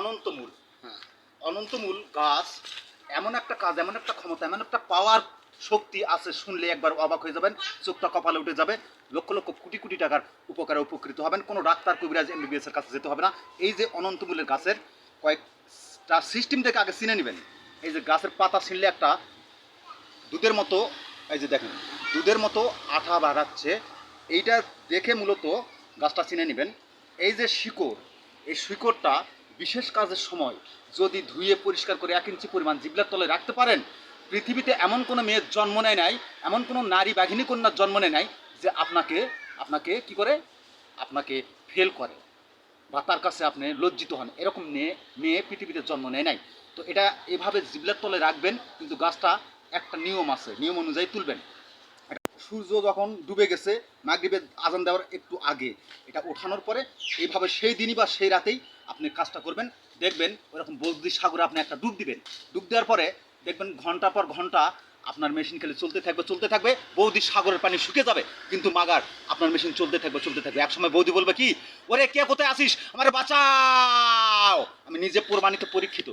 অনন্তমূল। হ্যাঁ। অনন্তমূল গাছ এমন একটা কাজ, এমন একটা ক্ষমতা, এমন একটা পাওয়ার শক্তি আছে, শুনলে একবার অবাক হয়ে যাবেন, চোখটা কপালে উঠে যাবে। লক্ষ লক্ষ কোটি কোটি টাকার উপকারে উপকৃত হবেন। কোনো ডাক্তার কবিরাজ এমবিবিএস এর কাছে যেতে হবে না। এই যে অনন্তমূলের গাছের কয়েকটা সিস্টেম থেকে আগে চিনে নেবেন। এই যে গাছের পাতা ছিঁড়লে একটা দুধের মতো, এই যে দেখেন দুধের মতো আঠা বাড়াচ্ছে, এইটা দেখে মূলত গাছটা চিনে নেবেন। এই যে শিকড়, এই শিকড়টা বিশেষ কাজের সময় যদি ধুয়ে পরিষ্কার করে 1 ইঞ্চি পরিমাণ জিভলার তলে রাখতে পারেন, পৃথিবীতে এমন কোনো মেয়ের জন্ম নেয় নাই, এমন কোনো নারী বাঘিনী কন্যার জন্ম নেয় নাই যে আপনাকে আপনাকে কি করে, আপনাকে ফেল করে বা তার কাছে আপনি লজ্জিত হন। এরকম মেয়ে পৃথিবীতে জন্ম নেয় নাই। তো এটা এভাবে জিভলার তলে রাখবেন, কিন্তু গাছটা একটা নিয়ম আছে, নিয়ম অনুযায়ী তুলবেন। সূর্য যখন ডুবে গেছে, মাগরিবের আজান দেওয়ার একটু আগে এটা ওঠানোর পরে এইভাবে সেই দিনই বা সেই রাতেই আপনি কাজটা করবেন। দেখবেন ওরকম বদ্বী সাগরে আপনি একটা ডুব দিবেন। ডুব দেওয়ার পরে দেখবেন ঘন্টা পর ঘন্টা আপনার মেশিন খালি চলতে থাকবে। বৌদি সাগরের পানি শুকিয়ে যাবে, কিন্তু মাগার আপনার মেশিন চলতে থাকবে। একসময় বৌদি বলবে কি, ওরে কে কোথায় আসিস, আমারে বাঁচাও। আমি নিজে প্রমাণিত পরীক্ষিত।